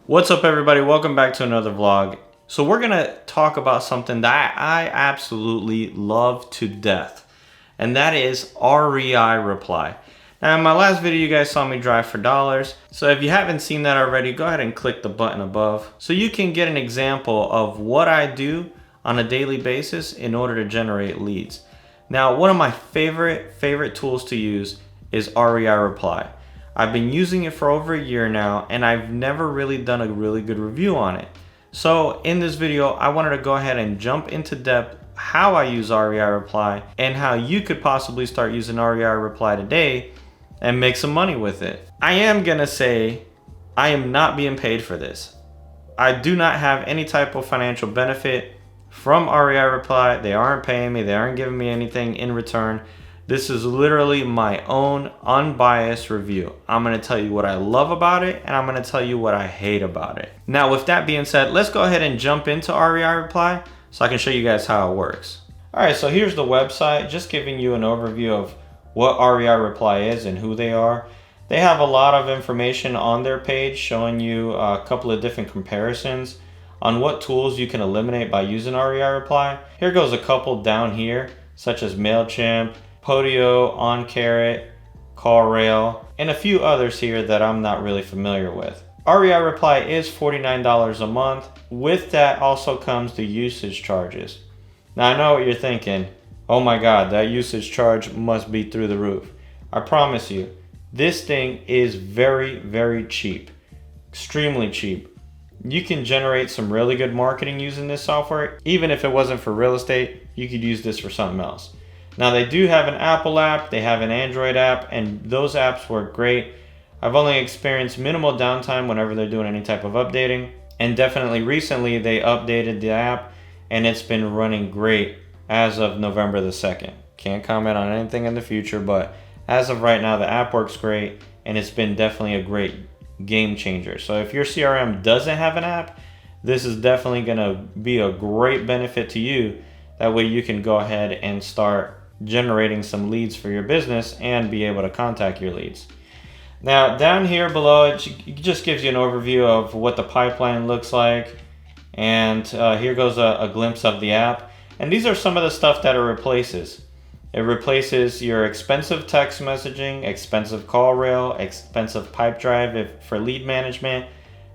What's up, everybody? Welcome back to another vlog. So we're gonna talk about something that I absolutely love to death, and that is REI Reply. Now in my last video you guys saw me drive for dollars, so if you haven't seen that already, go ahead and click the button above so you can get an example of what I do on a daily basis in order to generate leads. Now one of my favorite tools to use is REI Reply. I've been using it for over a year now, and I've never really done a really good review on it. So in this video, I wanted to go ahead and jump into depth how I use REI Reply and how you could possibly start using REI Reply today and make some money with it. I am gonna say I am not being paid for this. I do not have any type of financial benefit from REI Reply. They aren't paying me, they aren't giving me anything in return. This is literally my own unbiased review. I'm gonna tell you what I love about it, and I'm gonna tell you what I hate about it. Now with that being said, let's go ahead and jump into REI Reply so I can show you guys how it works. All right, so here's the website, just giving you an overview of what REI Reply is and who they are. They have a lot of information on their page showing you a couple of different comparisons on what tools you can eliminate by using REI Reply. Here goes a couple down here, such as MailChimp, Podio, OnCarrot, CallRail, and a few others here that I'm not really familiar with. REI Reply is $49 a month. With that also comes the usage charges. Now I know what you're thinking, oh my god, that usage charge must be through the roof. I promise you, this thing is very cheap, extremely cheap. You can generate some really good marketing using this software. Even if it wasn't for real estate, you could use this for something else. Now they do have an Apple app, they have an Android app, and those apps work great. I've only experienced minimal downtime whenever they're doing any type of updating, and definitely recently they updated the app and it's been running great as of November the 2nd. Can't comment on anything in the future, but as of right now the app works great and it's been definitely a great game changer. So if your CRM doesn't have an app, this is definitely gonna be a great benefit to you. That way you can go ahead and start generating some leads for your business and be able to contact your leads. Now down here below it just gives you an overview of what the pipeline looks like, and here goes a glimpse of the app, and these are some of the stuff that it replaces. It replaces your expensive text messaging, expensive CallRail, expensive Pipedrive for lead management,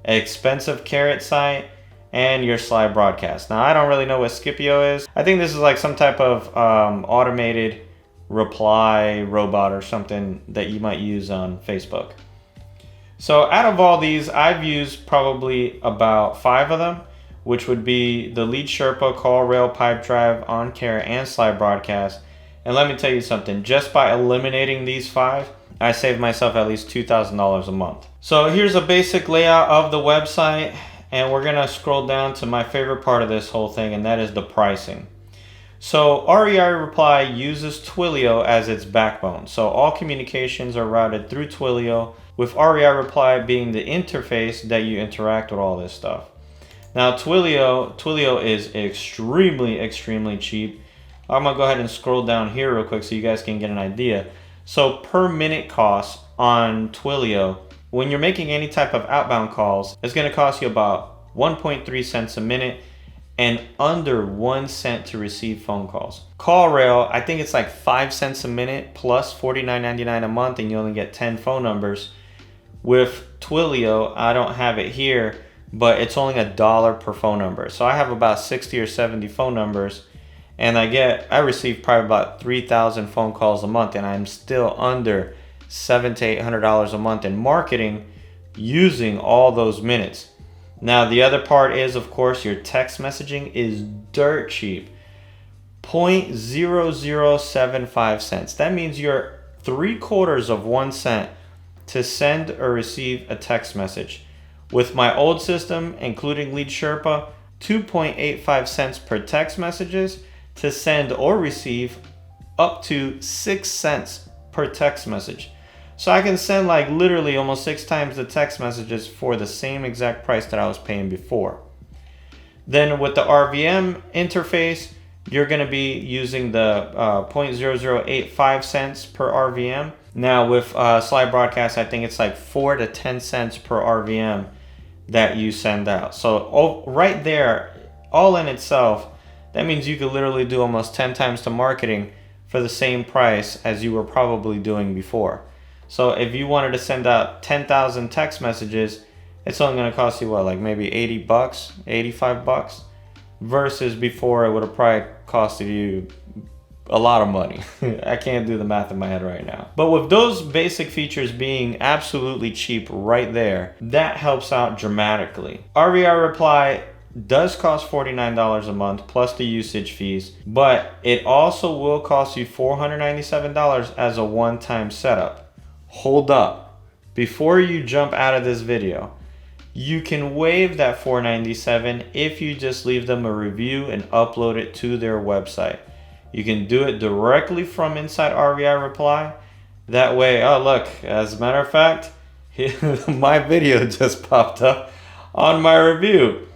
expensive Carrot site, and your slide broadcast. Now I don't really know what Scipio is. I think this is like some type of automated reply robot or something that you might use on Facebook. So out of all these, I've used probably about 5 of them, which would be the Lead Sherpa, CallRail, Pipedrive, OnCarrot, and slide broadcast. And let me tell you something, just by eliminating these 5, I saved myself at least $2,000 a month. So here's a basic layout of the website. And we're gonna scroll down to my favorite part of this whole thing, and that is the pricing. So REI Reply uses Twilio as its backbone. So all communications are routed through Twilio, with REI Reply being the interface that you interact with all this stuff. Now Twilio is extremely cheap. I'm gonna go ahead and scroll down here real quick so you guys can get an idea. So per minute cost on Twilio, when you're making any type of outbound calls, it's going to cost you about 1.3 cents a minute and under 1 cent to receive phone calls. CallRail, I think it's like 5 cents a minute plus $49.99 a month, and you only get 10 phone numbers. With Twilio, I don't have it here, but it's only $1 per phone number. So I have about 60 or 70 phone numbers, and I receive probably about 3,000 phone calls a month, and I'm still under $700 to $800 a month in marketing using all those minutes. Now the other part is, of course, your text messaging is dirt cheap. 0.0075 cents. That means you're 3/4 of 1 cent to send or receive a text message. With my old system, including Lead Sherpa, 2.85 cents per text messages to send or receive, up to 6 cents per text message. So I can send like literally almost 6 times the text messages for the same exact price that I was paying before. Then with the RVM interface, you're going to be using the 0.0085 cents per RVM. Now with slide broadcast, I think it's like 4 to 10 cents per RVM that you send out. So right there, all in itself, that means you could literally do almost 10 times the marketing for the same price as you were probably doing before. So if you wanted to send out 10,000 text messages, it's only going to cost you what, like maybe $80, $85, versus before it would have probably costed you a lot of money. I can't do the math in my head right now. But with those basic features being absolutely cheap right there, that helps out dramatically. REI Reply does cost $49 a month plus the usage fees, but it also will cost you $497 as a one-time setup. Hold up. Before you jump out of this video, you can waive that $497 if you just leave them a review and upload it to their website. You can do it directly from inside REI Reply. That way, oh look, as a matter of fact, my video just popped up on my review.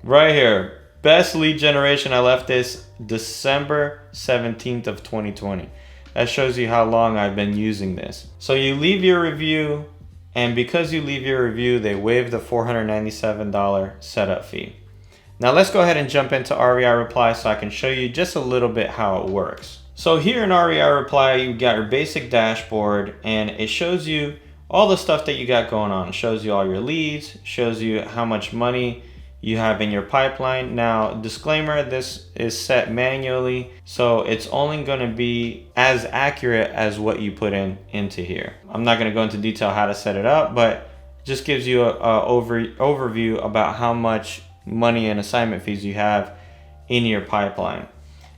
Right here, best lead generation. I left this December 17th of 2020. That shows you how long I've been using this. So you leave your review, and because you leave your review, they waive the $497 setup fee. Now let's go ahead and jump into REI Reply so I can show you just a little bit how it works. So here in REI Reply, you got your basic dashboard, and it shows you all the stuff that you got going on. It shows you all your leads, shows you how much money you have in your pipeline. Now, disclaimer, this is set manually, so it's only going to be as accurate as what you put into here. I'm not going to go into detail how to set it up, but it just gives you a overview about how much money and assignment fees you have in your pipeline.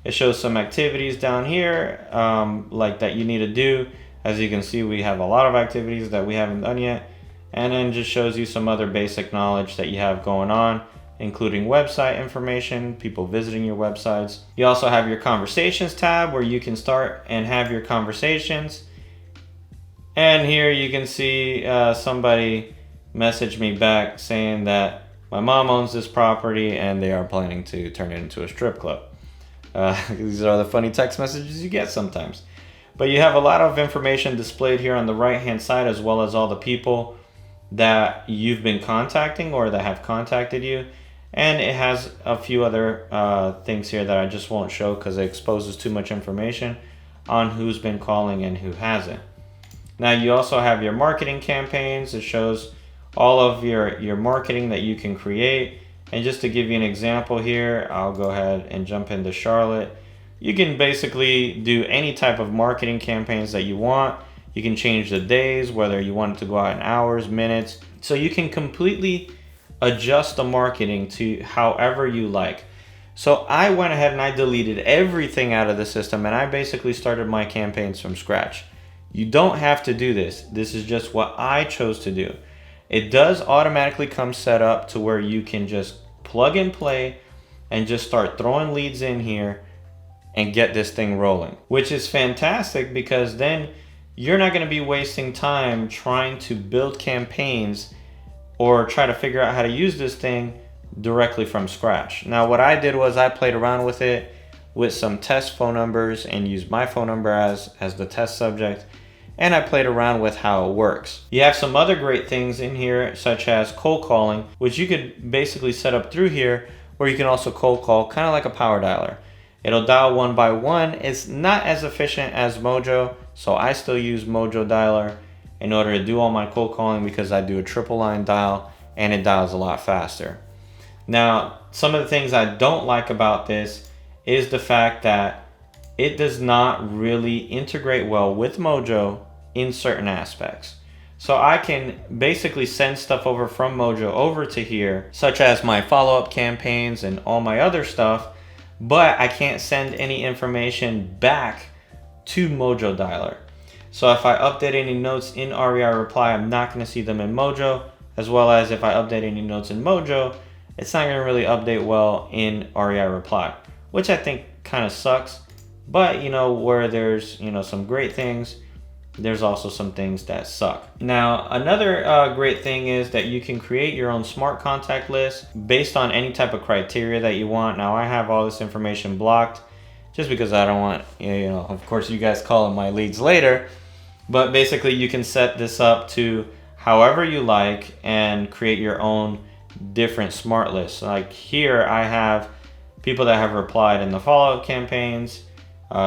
It shows some activities down here like that you need to do. As you can see, we have a lot of activities that we haven't done yet. And then just shows you some other basic knowledge that you have going on, including website information, people visiting your websites. You also have your conversations tab where you can start and have your conversations. And here you can see somebody messaged me back saying that my mom owns this property and they are planning to turn it into a strip club. These are the funny text messages you get sometimes. But you have a lot of information displayed here on the right hand side, as well as all the people that you've been contacting or that have contacted you. And it has a few other things here that I just won't show because it exposes too much information on who's been calling and who hasn't. Now you also have your marketing campaigns. It shows all of your marketing that you can create. And just to give you an example here, I'll go ahead and jump into Charlotte. You can basically do any type of marketing campaigns that you want. You can change the days, whether you want it to go out in hours, minutes. So you can completely adjust the marketing to however you like. So I went ahead and I deleted everything out of the system, and I basically started my campaigns from scratch. You don't have to do this. This is just what I chose to do. It does automatically come set up to where you can just plug and play and just start throwing leads in here and get this thing rolling, which is fantastic because then you're not going to be wasting time trying to build campaigns or try to figure out how to use this thing directly from scratch. Now, what I did was I played around with it with some test phone numbers and used my phone number as the test subject, and I played around with how it works. You have some other great things in here, such as cold calling, which you could basically set up through here, where you can also cold call kind of like a power dialer. It'll dial one by one. It's not as efficient as Mojo, so I still use Mojo Dialer in order to do all my cold calling because I do a triple line dial and it dials a lot faster. Now, some of the things I don't like about this is the fact that it does not really integrate well with Mojo in certain aspects. So I can basically send stuff over from Mojo over to here, such as my follow-up campaigns and all my other stuff, but I can't send any information back to Mojo Dialer. So if I update any notes in REI Reply, I'm not going to see them in Mojo, as well as if I update any notes in Mojo, it's not going to really update well in REI Reply, which I think kind of sucks. But where there's some great things, there's also some things that suck. Now, another great thing is that you can create your own smart contact list based on any type of criteria that you want. Now, I have all this information blocked just because I don't want, of course, you guys calling my leads later. But basically, you can set this up to however you like and create your own different smart lists. Like here I have people that have replied in the follow-up campaigns,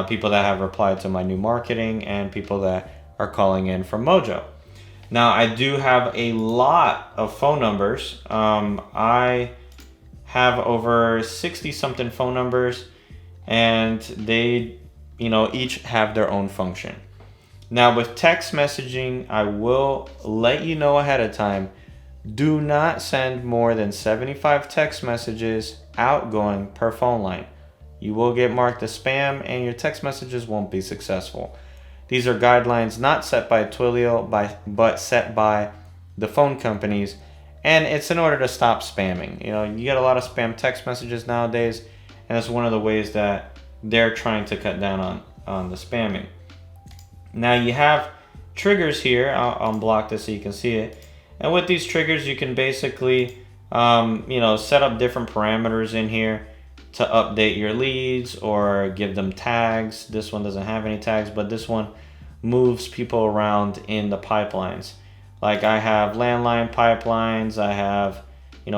people that have replied to my new marketing, and people that are calling in from Mojo. Now I do have a lot of phone numbers. I have over 60 something phone numbers, and they, each have their own function. Now with text messaging, I will let you know ahead of time, do not send more than 75 text messages outgoing per phone line. You will get marked as spam and your text messages won't be successful. These are guidelines not set by Twilio, but set by the phone companies, and it's in order to stop spamming. You get a lot of spam text messages nowadays, and it's one of the ways that they're trying to cut down on the spamming. Now you have triggers here. I'll unblock this so you can see it. And with these triggers, you can basically, set up different parameters in here to update your leads or give them tags. This one doesn't have any tags, but this one moves people around in the pipelines. Like I have landline pipelines, I have,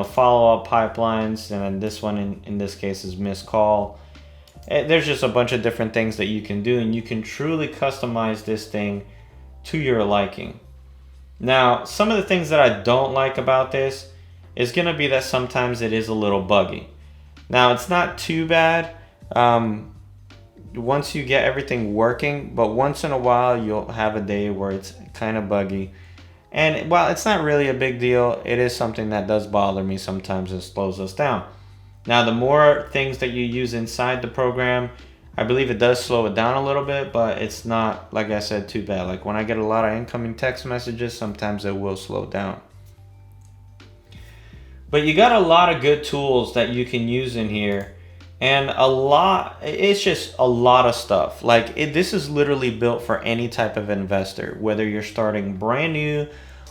follow-up pipelines, and then this one in this case is missed call. There's just a bunch of different things that you can do, and you can truly customize this thing to your liking. Now, some of the things that I don't like about this is going to be that sometimes it is a little buggy. Now, it's not too bad once you get everything working, but once in a while you'll have a day where it's kind of buggy. And while it's not really a big deal, it is something that does bother me sometimes and slows us down. Now, the more things that you use inside the program, I believe it does slow it down a little bit, but it's not, like I said, too bad. Like when I get a lot of incoming text messages, sometimes it will slow down. But you got a lot of good tools that you can use in here, and it's just a lot of stuff. Like this is literally built for any type of investor, whether you're starting brand new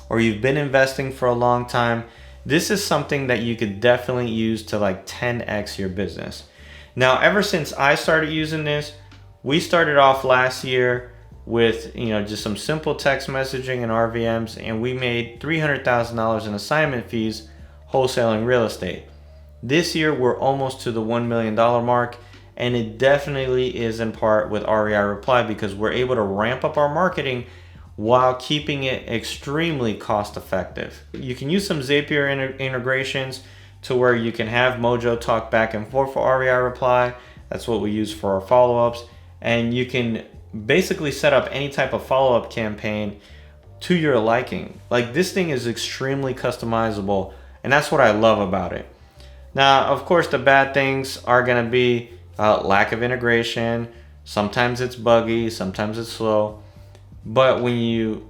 or you've been investing for a long time. This is something that you could definitely use to like 10x your business. Now, ever since I started using this, we started off last year with, just some simple text messaging and RVMs, and we made $300,000 in assignment fees wholesaling real estate. This year, we're almost to the $1 million mark, and it definitely is in part with REI Reply because we're able to ramp up our marketing while keeping it extremely cost effective. You can use some Zapier integrations to where you can have Mojo talk back and forth for REI Reply. That's what we use for our follow-ups. And you can basically set up any type of follow-up campaign to your liking. Like this thing is extremely customizable, and that's what I love about it. Now, of course, the bad things are gonna be lack of integration. Sometimes it's buggy, sometimes it's slow. But when you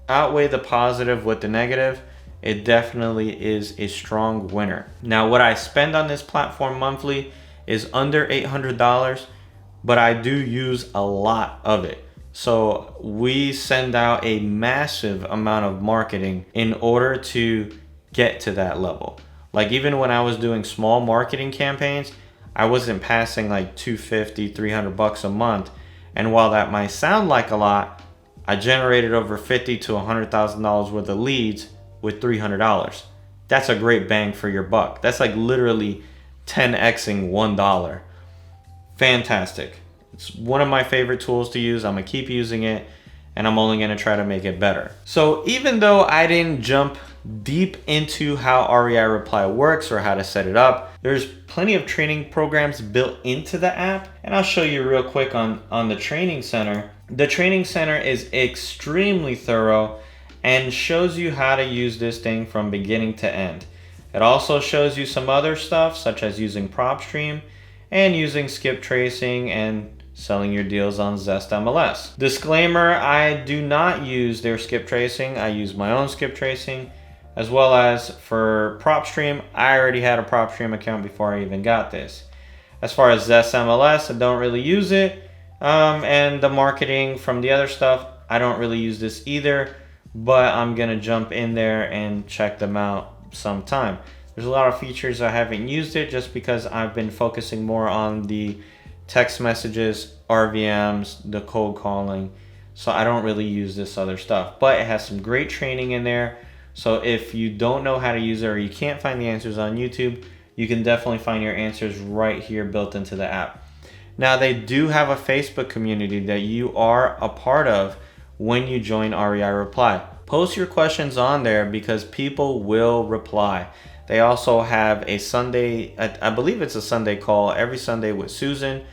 outweigh the positive with the negative, it definitely is a strong winner. Now, what I spend on this platform monthly is under $800, but I do use a lot of it. So we send out a massive amount of marketing in order to get to that level. Like even when I was doing small marketing campaigns, I wasn't passing like $250, $300 a month. And while that might sound like a lot, I generated over $50,000 to $100,000 worth of leads with $300. That's a great bang for your buck. That's like literally 10xing $1. Fantastic. It's one of my favorite tools to use. I'm gonna keep using it, and I'm only gonna try to make it better. So even though I didn't jump deep into how REI Reply works or how to set it up, there's plenty of training programs built into the app, and I'll show you real quick on the training center. The training center is extremely thorough and shows you how to use this thing from beginning to end. It also shows you some other stuff such as using PropStream and using skip tracing and selling your deals on Zest MLS. Disclaimer, I do not use their skip tracing. I use my own skip tracing, as well as for PropStream, I already had a PropStream account before I even got this. As far as Zest MLS, I don't really use it. And the marketing from the other stuff, I don't really use this either, but I'm gonna jump in there and check them out sometime. There's a lot of features I haven't used it just because I've been focusing more on the text messages, RVMs, the cold calling. So I don't really use this other stuff, but it has some great training in there. So if you don't know how to use it or you can't find the answers on YouTube, you can definitely find your answers right here built into the app. Now they do have a Facebook community that you are a part of when you join REI Reply. Post your questions on there because people will reply. They also have a Sunday, I believe it's a Sunday call every Sunday with Susan,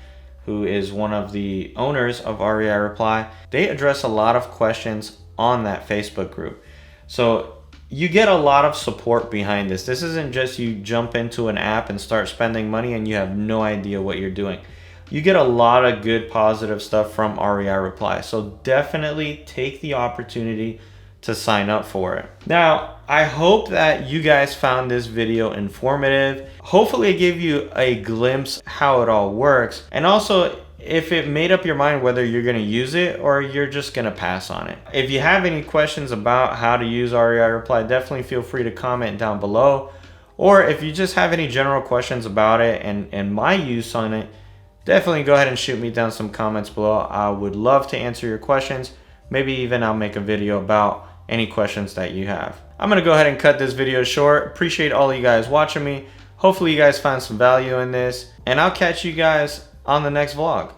who is one of the owners of REI Reply. They address a lot of questions on that Facebook group. So you get a lot of support behind this. This isn't just you jump into an app and start spending money and you have no idea what you're doing. You get a lot of good positive stuff from REI Reply. So definitely take the opportunity to sign up for it. Now, I hope that you guys found this video informative. Hopefully it gave you a glimpse how it all works. And also, if it made up your mind whether you're gonna use it or you're just gonna pass on it. If you have any questions about how to use REI Reply, definitely feel free to comment down below. Or if you just have any general questions about it and my use on it, definitely go ahead and shoot me down some comments below. I would love to answer your questions. Maybe even I'll make a video about any questions that you have. I'm gonna go ahead and cut this video short. Appreciate all of you guys watching me. Hopefully you guys found some value in this, and I'll catch you guys on the next vlog.